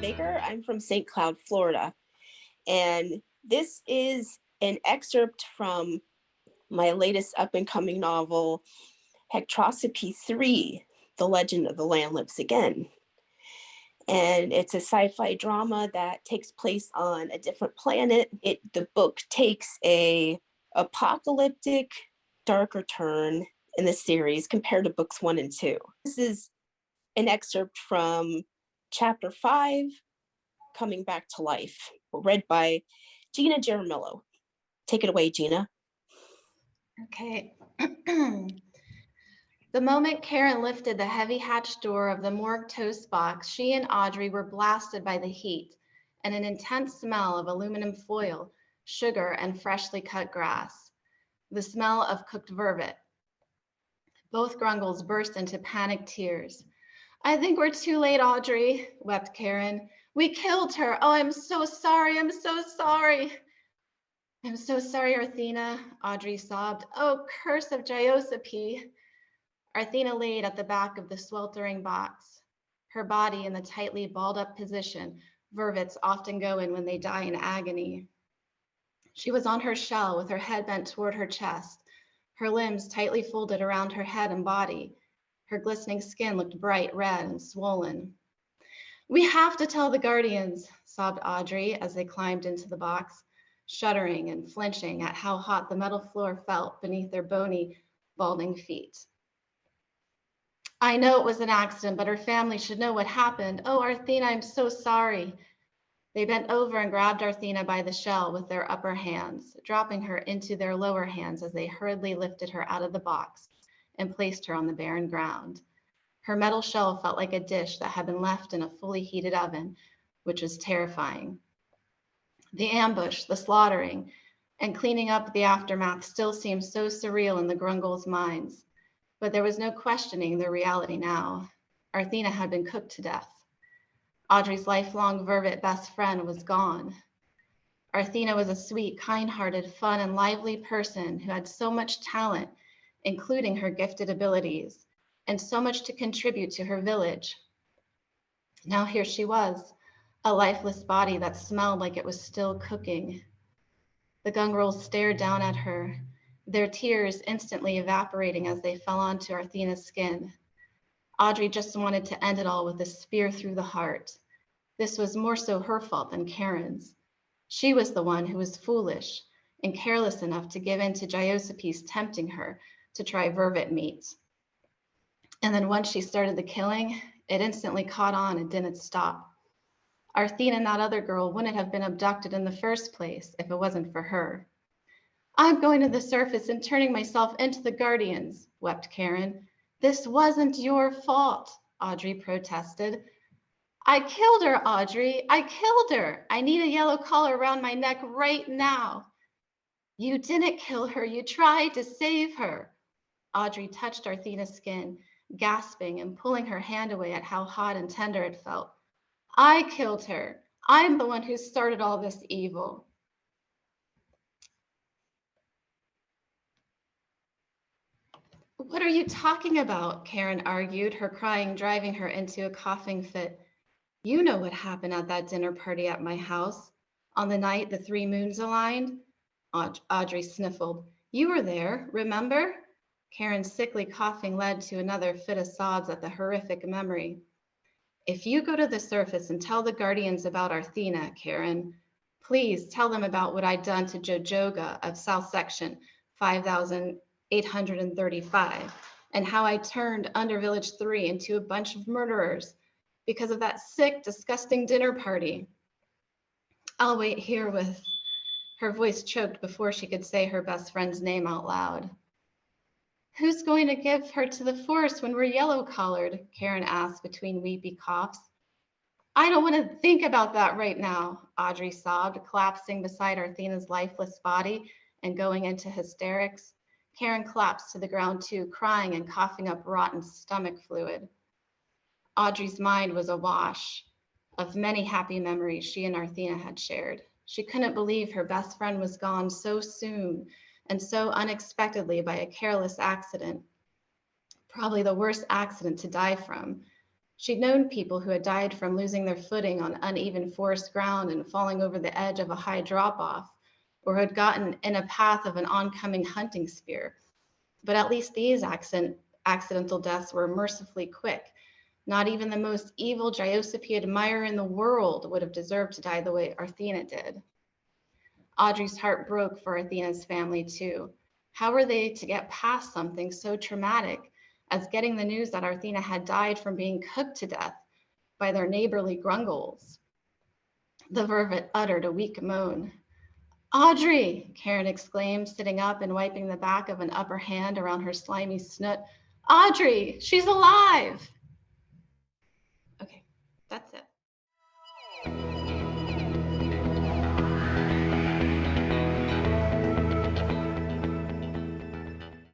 Baker. I'm from St. Cloud, Florida. And this is an excerpt from my latest up-and-coming novel, Hecctrossipy Series, The Legend of the Land Lives Again. And it's a sci-fi drama that takes place on a different planet. The book takes a apocalyptic, darker turn in the series compared to books 1 and 2. This is an excerpt from chapter 5, Coming Back to Life, read by Gina Jaramillo. Take it away, Gina. Okay. The moment Karen lifted the heavy hatch door of the morgue toast box, she and Audrey were blasted by the heat and an intense smell of aluminum foil, sugar, and freshly cut grass. The smell of cooked vervet. Both Grungles burst into panicked tears. "I think we're too late, Audrey," wept Karen. "We killed her. Oh, I'm so sorry. I'm so sorry." "I'm so sorry, Artheena," Audrey sobbed. "Oh, curse of Giuseppe." Artheena laid at the back of the sweltering box, her body in the tightly balled-up position vervets often go in when they die in agony. She was on her shell with her head bent toward her chest, her limbs tightly folded around her head and body. Her glistening skin looked bright red and swollen. "We have to tell the Guardians," sobbed Audrey as they climbed into the box, shuddering and flinching at how hot the metal floor felt beneath their bony, balding feet. "I know it was an accident, but her family should know what happened. Oh, Artheena, I'm so sorry." They bent over and grabbed Artheena by the shell with their upper hands, dropping her into their lower hands as they hurriedly lifted her out of the box and placed her on the barren ground. Her metal shell felt like a dish that had been left in a fully heated oven, which was terrifying. The ambush, the slaughtering, and cleaning up the aftermath still seemed so surreal in the Grungles' minds. But there was no questioning their reality now. Artheena had been cooked to death. Audrey's lifelong vervet best friend was gone. Artheena was a sweet, kind-hearted, fun, and lively person who had so much talent, including her gifted abilities, and so much to contribute to her village. Now here she was, a lifeless body that smelled like it was still cooking. The Grungles stared down at her, their tears instantly evaporating as they fell onto Artheena's skin. Audrey just wanted to end it all with a spear through the heart. This was more so her fault than Karen's. She was the one who was foolish and careless enough to give in to Giuseppe's tempting her to try vervet meat. And then once she started the killing, it instantly caught on and didn't stop. Artheena and that other girl wouldn't have been abducted in the first place if it wasn't for her. "I'm going to the surface and turning myself into the Guardians," wept Karen. "This wasn't your fault," Audrey protested. "I killed her, Audrey. I killed her. I need a yellow collar around my neck right now." "You didn't kill her. You tried to save her." Audrey touched Artheena's skin, gasping and pulling her hand away at how hot and tender it felt. "I killed her. I'm the one who started all this evil." "What are you talking about?" Karen argued, her crying driving her into a coughing fit. "You know what happened at that dinner party at my house, on the night the 3 moons aligned." Audrey sniffled. "You were there, remember?" Karen's sickly coughing led to another fit of sobs at the horrific memory. "If you go to the surface and tell the Guardians about Artheena, Karen, please tell them about what I'd done to Jojoga of South Section 5835 and how I turned Under Village 3 into a bunch of murderers because of that sick, disgusting dinner party. I'll wait here with..." Her voice choked before she could say her best friend's name out loud. "Who's going to give her to the force when we're yellow-collared?" Karen asked between weepy coughs. "I don't want to think about that right now," Audrey sobbed, collapsing beside Artheena's lifeless body and going into hysterics. Karen collapsed to the ground too, crying and coughing up rotten stomach fluid. Audrey's mind was awash of many happy memories she and Artheena had shared. She couldn't believe her best friend was gone so soon and so unexpectedly by a careless accident. Probably the worst accident to die from. She'd known people who had died from losing their footing on uneven forest ground and falling over the edge of a high drop-off, or had gotten in a path of an oncoming hunting spear. But at least these accidental deaths were mercifully quick. Not even the most evil Dryosipy admirer in the world would have deserved to die the way Artheena did. Audrey's heart broke for Artheena's family too. How were they to get past something so traumatic as getting the news that Artheena had died from being cooked to death by their neighborly grungles? The vervet uttered a weak moan. Audrey, Karen exclaimed, sitting up and wiping the back of an upper hand around her slimy snoot. Audrey, she's alive! Okay, that's it.